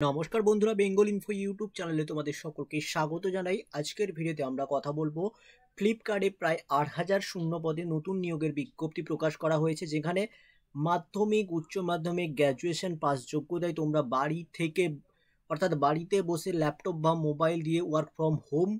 নমস্কার বন্ধুরা, Bengal info YouTube চ্যানেলে তোমাদের সকলকে স্বাগত জানাই। আজকের ভিডিওতে আমরা কথা বলবো ফ্লিপকার্টে প্রায় 8,000 শূন্য পদে নতুন নিয়োগের বিজ্ঞপ্তি প্রকাশ করা হয়েছে, যেখানে মাধ্যমিক, উচ্চ মাধ্যমিক, গ্র্যাজুয়েশন পাস যোগ্যতায় তোমরা বাড়ি থেকে অর্থাৎ বাড়িতে বসে ল্যাপটপ বা মোবাইল দিয়ে ওয়ার্ক ফ্রম হোম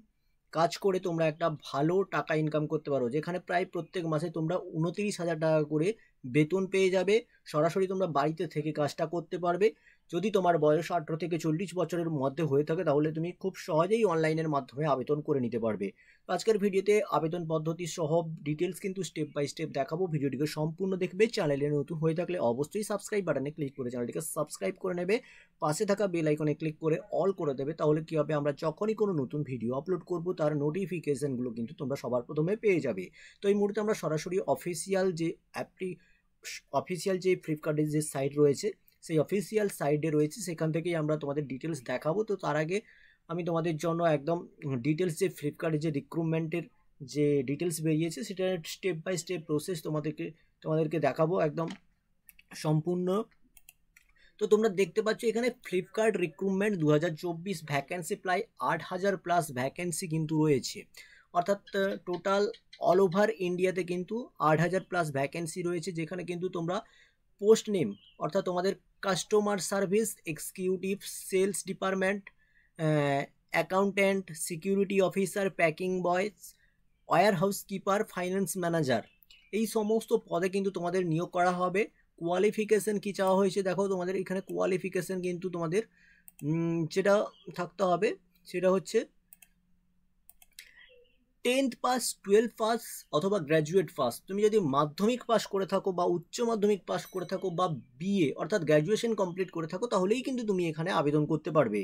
কাজ করে তোমরা একটা ভালো টাকা ইনকাম করতে পারো, যেখানে প্রায় প্রত্যেক মাসে তোমরা 29,000 টাকা করে বেতন পেয়ে যাবে। সরাসরি তোমরা বাড়িতে থেকে কাজটা করতে পারবে। যদি তোমার বয়স 18 থেকে 40 বছরের মধ্যে হয়ে থাকে তাহলে তুমি খুব সহজেই অনলাইনের মাধ্যমে আবেদন করে নিতে পারবে। তো আজকের ভিডিওতে আবেদন পদ্ধতি সহ ডিটেলস কিন্তু স্টেপ বাই স্টেপ দেখাবো। ভিডিওটিকে সম্পূর্ণ দেখবে। চ্যানেলে নতুন হয়ে থাকলে অবশ্যই সাবস্ক্রাইব বাটনে ক্লিক করে চ্যানেলটিকে সাবস্ক্রাইব করে নেবে। পাশে থাকা বেল আইকনে ক্লিক করে অল করে দেবে। তাহলে কি হবে, আমরা যখনই কোনো নতুন ভিডিও আপলোড করব তার নোটিফিকেশনগুলো কিন্তু তোমরা সবার প্রথমে পেয়ে যাবে। তো এই মুহূর্তে আমরা সরাসরি অফিসিয়াল যে ফ্লিপকার্টের যে সাইট রয়েছে সেই অফিসিয়াল সাইটে রয়েছে, সেখান থেকেই আমরা তোমাদের ডিটেলস দেখাবো। তো তার আগে আমি তোমাদের জন্য একদম ডিটেলস যে ফ্লিপকার্টের যে রিক্রুটমেন্টের যে ডিটেলস বেরিয়েছে সেটা স্টেপ বাই স্টেপ প্রসেস তোমাদেরকে দেখাবো একদম সম্পূর্ণ। তো তোমরা দেখতে পাচ্ছ এখানে ফ্লিপকার্ট রিক্রুটমেন্ট 2024 ভ্যাকেন্সি প্রায় 8,000 প্লাস ভ্যাকেন্সি কিন্তু রয়েছে, অর্থাৎ টোটাল অল ওভার ইন্ডিয়াতে কিন্তু 8,000 প্লাস ভ্যাকেন্সি রয়েছে, যেখানে কিন্তু তোমরা পোস্ট নেম অর্থাৎ তোমাদের customer service executive, sales department, accountant, security officer, packing boys, warehouse keeper, finance manager, এই সমস্ত পদে কিন্তু তোমাদের নিয়োগ করা হবে। কোয়ালিফিকেশন কি চাওয়া হয়েছে দেখো, তোমাদের এখানে কোয়ালিফিকেশন কিন্তু তোমাদের যেটা থাকতে হবে সেটা হচ্ছে 10th পাস, 12 পাস অথবা গ্র্যাজুয়েট পাস। তুমি যদি মাধ্যমিক পাস করে থাকো বা উচ্চ মাধ্যমিক পাস করে থাকো বা বিএ অর্থাৎ গ্র্যাজুয়েশন কমপ্লিট করে থাকো তাহলেই কিন্তু তুমি এখানে আবেদন করতে পারবে।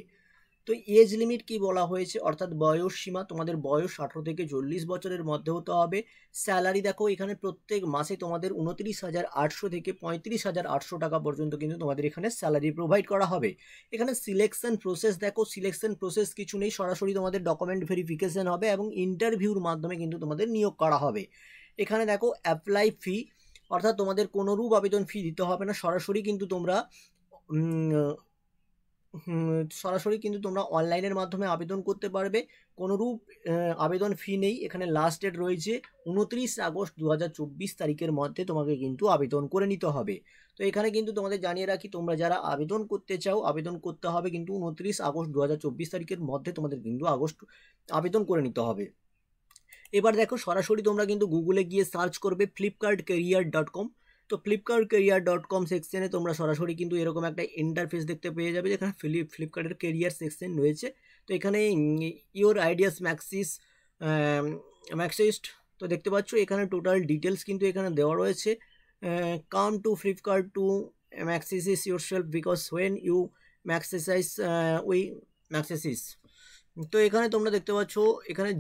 তো এজ লিমিট কি বলা হয়েছে, অর্থাৎ বয়স সীমা, তোমাদের বয়স 18 থেকে 40 বছরের মধ্যে হতে হবে। স্যালারি দেখো এখানে প্রত্যেক মাসে তোমাদের 29,800 থেকে 35,800 টাকা পর্যন্ত কিন্তু তোমাদের এখানে স্যালারি প্রোভাইড করা হবে। এখানে সিলেকশন প্রসেস দেখো, সিলেকশন প্রসেস কিছু নেই, সরাসরি তোমাদের ডকুমেন্ট ভেরিফিকেশন হবে এবং ইন্টারভিউর মাধ্যমে কিন্তু তোমাদের নিয়োগ করা হবে। এখানে দেখো অ্যাপ্লাই ফি, অর্থাৎ তোমাদের কোনোরূপ আবেদন ফি দিতে হবে না, সরাসরি কিন্তু তোমরা অনলাইনের মাধ্যমে আবেদন করতে পারবে। কোনোরূপ আবেদন ফি নেই। এখানে লাস্ট ডেট রয়েছে 29 আগস্ট 2024 তারিখের মধ্যে তোমাকে কিন্তু আবেদন করে নিতে হবে। তো এখানে কিন্তু তোমাদের জানিয়ে রাখি, তোমরা যারা আবেদন করতে চাও আবেদন করতে হবে কিন্তু 29 আগস্ট 2024 তারিখের মধ্যে তোমাদের কিন্তু আবেদন করে নিতে হবে। এবার দেখো সরাসরি তোমরা কিন্তু গুগলে গিয়ে সার্চ করবে flipkartcareer.com। তো flipkartcareer.com সেকশনে তোমরা সরাসরি কিন্তু এরকম একটা ইন্টারফেস দেখতে পেয়ে যাবে, যেখানে ফ্লিপকার্টের কেরিয়ার সেকশন রয়েছে। তো এখানে ইওর আইডিয়াস ম্যাক্সিস্ট, তো দেখতে পাচ্ছ এখানে টোটাল ডিটেলস কিন্তু এখানে দেওয়া রয়েছে। Come to Flipkart to maximise yourself because when you maximise we maximise. তো এখানে তোমরা দেখতে পাচ্ছ এখানে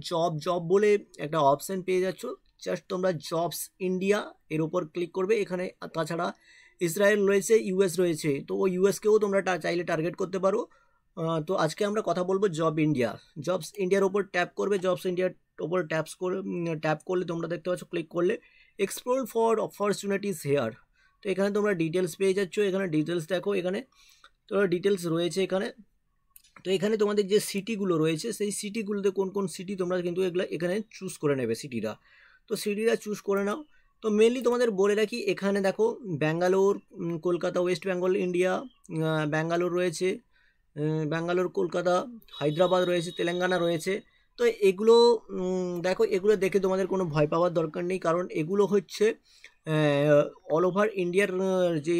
জব বলে একটা অপশান পেয়ে যাচ্ছ। জাস্ট তোমরা জবস ইন্ডিয়া এর উপর ক্লিক করবে। এখানে তাছাড়া ইসরায়েল রয়েছে, ইউএস রয়েছে, তো ওই ইউএসকেও তোমরা চাইলে টার্গেট করতে পারো। তো আজকে আমরা কথা বলবো জবস ইন্ডিয়ার ওপর ট্যাপ করবে। জবস ইন্ডিয়ার ওপর ট্যাপ করলে তোমরা দেখতে পাচ্ছ, ক্লিক করলে এক্সপ্লোর ফর অপরচুনিটিস হেয়ার। তো এখানে তোমরা ডিটেলস পেয়ে যাচ্ছ। এখানে ডিটেলস দেখো, এখানে তোমরা ডিটেলস রয়েছে এখানে। তো এখানে তোমাদের যে সিটিগুলো রয়েছে সেই সিটিগুলোতে কোন কোন সিটি তোমরা কিন্তু এখানে চুজ করে নেবে সিটিটা। তো সিটিটা চুজ করে নাও। তো মেনলি তোমাদের বলে রাখি, এখানে দেখো ব্যাঙ্গালোর, কলকাতা, ওয়েস্ট বেঙ্গল ইন্ডিয়া, ব্যাঙ্গালোর রয়েছে, ব্যাঙ্গালোর, কলকাতা, হায়দ্রাবাদ রয়েছে, তেলেঙ্গানা রয়েছে। তো এগুলো দেখো, এগুলো দেখে তোমাদের কোনো ভয় পাওয়ার দরকার নেই, কারণ এগুলো হচ্ছে অল ওভার ইন্ডিয়ার যে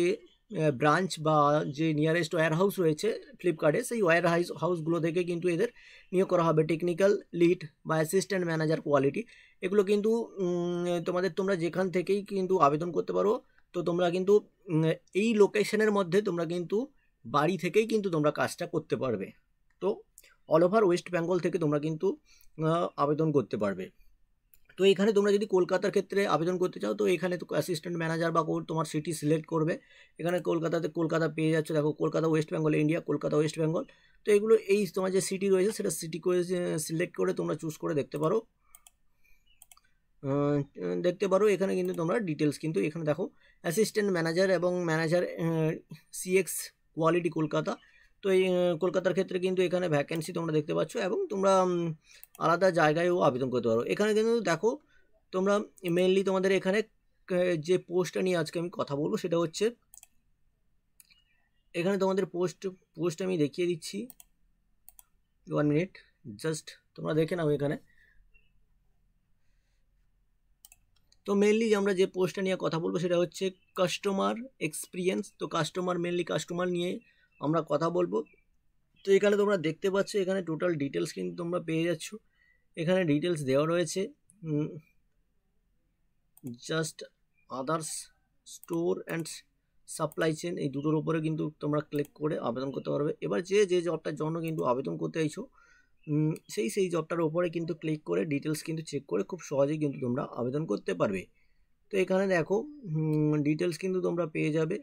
ব্রাঞ্চ বা যে নিয়ারেস্ট ওয়্যার হাউস রয়েছে ফ্লিপকার্টে, সেই ওয়্যার হাউসগুলো থেকে কিন্তু এদের নিয়োগ করা হবে। টেকনিক্যাল লিড বা অ্যাসিস্ট্যান্ট ম্যানেজার কোয়ালিটি, এগুলো কিন্তু তোমরা যেখান থেকেই কিন্তু আবেদন করতে পারো। তো তোমরা কিন্তু এই লোকেশনের মধ্যে তোমরা কিন্তু বাড়ি থেকেই কিন্তু তোমরা কাজটা করতে পারবে। তো অল ওভার ওয়েস্ট বেঙ্গল থেকে তোমরা কিন্তু আবেদন করতে পারবে। তো এখানে তোমরা যদি কলকাতার ক্ষেত্রে আবেদন করতে চাও তো এখানে তো অ্যাসিস্ট্যান্ট ম্যানেজার বা তোমার সিটি সিলেক্ট করবে। এখানে কলকাতা পেয়ে যাচ্ছে, দেখো Kolkata, West Bengal India, Kolkata, West Bengal. তো এগুলো এই তোমার যে সিটি রয়েছে সেটা সিটি করে সিলেক্ট করে তোমরা চুজ করে দেখতে পারো। এখানে কিন্তু তোমরা ডিটেলস কিন্তু এখানে দেখো অ্যাসিস্ট্যান্ট ম্যানেজার এবং ম্যানেজার সিএক্স কোয়ালিটি কলকাতা। তো এই কলকাতার ক্ষেত্রে কিন্তু এখানে ভ্যাকেন্সি তোমরা দেখতে পাচ্ছ এবং তোমরা আলাদা জায়গায়ও আবেদন করতে পারো। এখানে কিন্তু দেখো তোমরা মেনলি তোমাদের এখানে যে পোস্টটা নিয়ে আজকে আমি কথা বলবো সেটা হচ্ছে এখানে তোমাদের পোস্ট আমি দেখিয়ে দিচ্ছি, 1 মিনিট জাস্ট তোমরা দেখে নাও এখানে। তো মেনলি আমরা যে পোস্টটা নিয়ে কথা বলবো সেটা হচ্ছে কাস্টমার এক্সপিরিয়েন্স। তো মেনলি কাস্টমার নিয়ে আমরা কথা বলবো। তো এখানে তোমরা দেখতে পাচ্ছ এখানে টোটাল ডিটেলস কিন্তু তোমরা পেয়ে যাচ্ছ, এখানে ডিটেলস দেওয়া রয়েছে। Just others, store and supply chain, এই দুটোর উপরে কিন্তু তোমরা ক্লিক করে আবেদন করতে পারবে। এবার যে জবটার জন্য কিন্তু আবেদন করতে চাইছো সেই জবটার উপরে কিন্তু ক্লিক করে ডিটেলস কিন্তু চেক করে খুব সহজেই কিন্তু তোমরা আবেদন করতে পারবে। তো এখানে দেখো ডিটেলস কিন্তু তোমরা পেয়ে যাবে।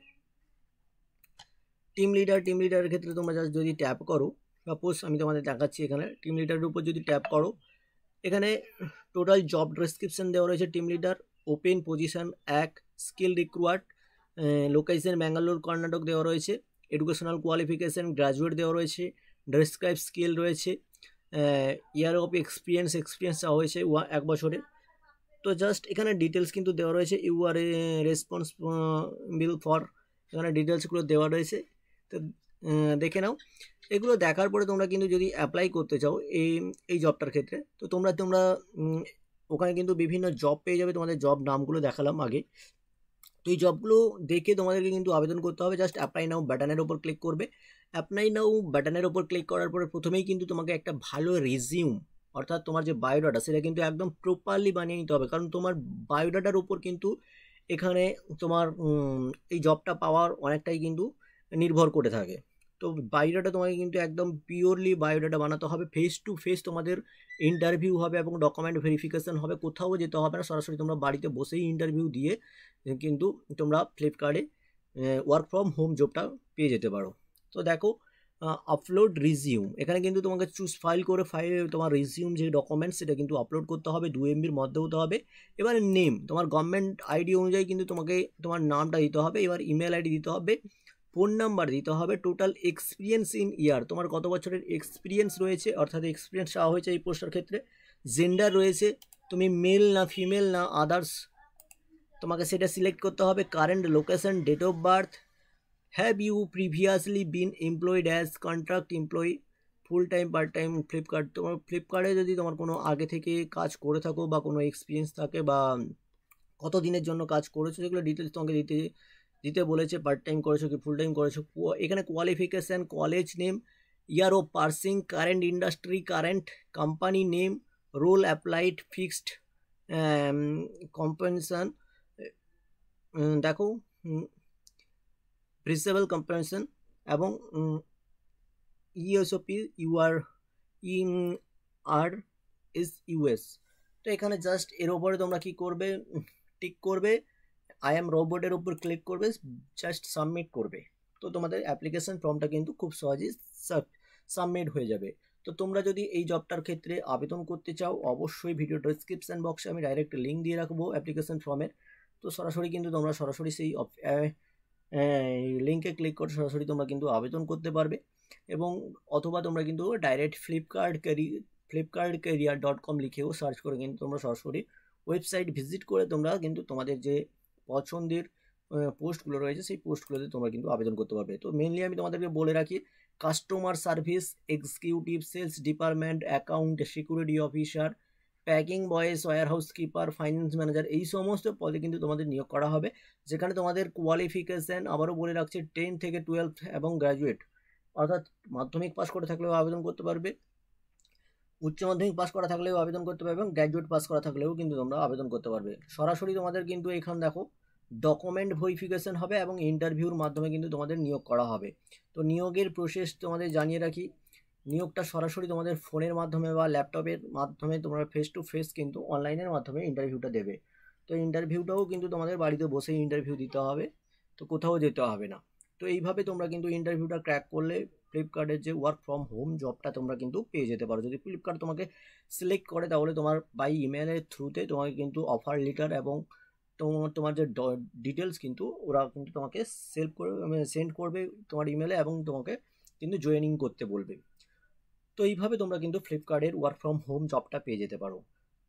টিম লিডারের ক্ষেত্রে তোমরা জাস্ট যদি ট্যাপ করো, সাপোজ আমি তোমাদের দেখাচ্ছি, এখানে টিম লিডারের উপর যদি ট্যাপ করো, এখানে টোটাল জব ডেসক্রিপশন দেওয়া রয়েছে। Team leader open position 1, skill required, location Bangalore Karnataka দেওয়া রয়েছে, এডুকেশনাল কোয়ালিফিকেশান গ্র্যাজুয়েট দেওয়া রয়েছে, ডেসক্রাইব স্কিল রয়েছে, ইয়ার অফ এক্সপিরিয়েন্স চাওয়া হয়েছে 1 বছরে। তো জাস্ট এখানে ডিটেলস কিন্তু দেওয়া রয়েছে, ইউ আর রেসপন্সিবল ফর, এখানে ডিটেলসগুলো দেওয়া রয়েছে। তো দেখে নাও। এগুলো দেখার পরে তোমরা কিন্তু যদি অ্যাপ্লাই করতে চাও এই জবটার ক্ষেত্রে, তো তোমরা ওখানে কিন্তু বিভিন্ন জব পেয়ে যাবে। তোমাদের জব নামগুলো দেখালাম আগে। তো এই জবগুলো দেখে তোমাদেরকে কিন্তু আবেদন করতে হবে। জাস্ট অ্যাপ্লাই নাও বাটনের ওপর ক্লিক করবে। অ্যাপ্লাই নাও বাটনের ওপর ক্লিক করার পরে প্রথমেই কিন্তু তোমাকে একটা ভালো রিজিউম, অর্থাৎ তোমার যে বায়োডাটা সেটা কিন্তু একদম প্রপারলি বানিয়ে নিতে হবে, কারণ তোমার বায়োডাটার উপর কিন্তু এখানে তোমার এই জবটা পাওয়ার অনেকটাই কিন্তু নির্ভর করে থাকে। তো বায়োডাটা তোমাকে কিন্তু একদম পিওরলি বায়োডাটা বানাতে হবে। ফেস টু ফেস তোমাদের ইন্টারভিউ হবে এবং ডকুমেন্ট ভেরিফিকেশান হবে। কোথাও যেতে হবে না, সরাসরি তোমরা বাড়িতে বসেই ইন্টারভিউ দিয়ে কিন্তু তোমরা ফ্লিপকার্টে ওয়ার্ক ফ্রম হোম জবটা পেয়ে যেতে পারো। তো দেখো আপলোড রিজিউম, এখানে কিন্তু তোমাকে চুজ ফাইল করে তোমার রিজিউম যে ডকুমেন্টস সেটা কিন্তু আপলোড করতে হবে, 2 MBর মধ্যে হতে হবে। এবার নেম, তোমার গভর্নমেন্ট আইডি অনুযায়ী কিন্তু তোমাকে তোমার নামটা দিতে হবে। এবার ইমেল আইডি দিতে হবে, ফোন নাম্বার দিতে হবে, টোটাল এক্সপিরিয়েন্স ইন ইয়ার, তোমার কত বছরের এক্সপিরিয়েন্স রয়েছে, অর্থাৎ এক্সপিরিয়েন্স চাওয়া হয়েছে এই পোস্টের ক্ষেত্রে। জেন্ডার রয়েছে, তুমি মেল না ফিমেল না আদার্স, তোমাকে সেটা সিলেক্ট করতে হবে। Current location, date of birth, have you previously been employed as contract employee, full time part time Flipkart, তোমার ফ্লিপকার্টে যদি তোমার কোনো আগে থেকে কাজ করে থাকো বা কোনো এক্সপিরিয়েন্স থাকে বা কত দিনের জন্য কাজ করেছো সেগুলো ডিটেলস তোমাকে দিতে বলেছে। পার্ট টাইম করেছো কি ফুল টাইম করেছো। এখানে qualification, college name, year of passing, current industry, current company name, role applied, fixed compensation, দেখো প্রিন্সিপাল কম্পেনশন এবং ইউএসওপি আর ইস ইউএস। তো এখানে জাস্ট এর ওপরে তোমরা কি করবে, টিক করবে, আই এম রোবটের উপর ক্লিক করবে, জাস্ট সাবমিট করবে। তো তোমাদের অ্যাপ্লিকেশন ফর্মটা কিন্তু খুব সহজেই সাবমিট হয়ে যাবে। তো তোমরা যদি এই জবটার ক্ষেত্রে আবেদন করতে চাও, অবশ্যই ভিডিও ডেসক্রিপশন বক্সে আমি ডাইরেক্ট লিঙ্ক দিয়ে রাখবো অ্যাপ্লিকেশন ফর্মের। তো সরাসরি কিন্তু তোমরা সরাসরি সেই লিঙ্কে ক্লিক করে সরাসরি তোমরা কিন্তু আবেদন করতে পারবে। এবং অথবা তোমরা কিন্তু ডাইরেক্ট flipkartcareer.com লিখেও সার্চ করে কিন্তু তোমরা সরাসরি ওয়েবসাইট ভিজিট করে তোমরা কিন্তু তোমাদের যে পছন্দের পোস্টগুলো রয়েছে সেই পোস্টগুলোতে তোমরা কিন্তু আবেদন করতে পারবে। তো মেনলি আমি তোমাদেরকে বলে রাখি, customer service executive, sales department, account, security officer, packing boys, warehouse keeper, finance manager, এই সমস্ত পদে কিন্তু তোমাদের নিয়োগ করা হবে। যেখানে তোমাদের কোয়ালিফিকেশান আবারও বলে রাখছি 10 থেকে 12 এবং গ্র্যাজুয়েট, অর্থাৎ মাধ্যমিক পাস করে থাকলেও আবেদন করতে পারবে, উচ্চ মাধ্যমিক পাস করা থাকলেও আবেদন করতে পারবে এবং গ্র্যাজুয়েট পাস করা থাকলেও কিন্তু তোমরা আবেদন করতে পারবে। সরাসরি তোমাদের কিন্তু এখানে দেখো ডকুমেন্ট ভেরিফিকেশান হবে এবং ইন্টারভিউর মাধ্যমে কিন্তু তোমাদের নিয়োগ করা হবে। তো নিয়োগের প্রসেস তোমাদের জানিয়ে রাখি, নিয়োগটা সরাসরি তোমাদের ফোনের মাধ্যমে বা ল্যাপটপের মাধ্যমে তোমরা ফেস টু ফেস কিন্তু অনলাইনের মাধ্যমে ইন্টারভিউটা দেবে। তো ইন্টারভিউটাও কিন্তু তোমাদের বাড়িতে বসেই ইন্টারভিউ দিতে হবে, তো কোথাও যেতে হবে না। তো এইভাবে তোমরা কিন্তু ইন্টারভিউটা ক্র্যাক করলে ফ্লিপকার্টের যে ওয়ার্ক ফ্রম হোম জবটা তোমরা কিন্তু পেয়ে যেতে পারো। যদি ফ্লিপকার্ট তোমাকে সিলেক্ট করে তাহলে তোমার বাই ইমেলের থ্রুতে তোমাকে কিন্তু অফার লেটার এবং তোমার যে ডিটেলস কিন্তু ওরা কিন্তু তোমাকে সেন্ড করবে তোমার ইমেলে এবং তোমাকে কিন্তু জয়েনিং করতে বলবে। তো এইভাবে তোমরা কিন্তু ফ্লিপকার্টের ওয়ার্ক ফ্রম হোম জবটা পেয়ে যেতে পারো।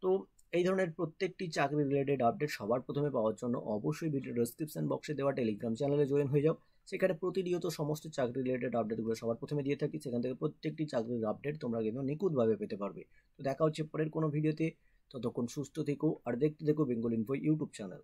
তো এই ধরনের প্রত্যেকটি চাকরি রিলেটেড আপডেট সবার প্রথমে পাওয়ার জন্য অবশ্যই ভিডিও ডেসক্রিপশন বক্সে দেওয়া টেলিগ্রাম চ্যানেলে জয়েন হয়ে যাও। সেখানে প্রতিনিয়ত সমস্ত চাকরি রিলেটেড আপডেটগুলো সবার প্রথমে দিয়ে থাকি, সেখান থেকে প্রত্যেকটি চাকরির আপডেট তোমরা কিন্তু নিখুঁতভাবে পেতে পারবে। তো দেখা হচ্ছে পরের কোনো ভিডিওতে, ততক্ষণ সুস্থ থেকো আর দেখতে থেকো বেঙ্গল ইনফো ইউটিউব চ্যানেল।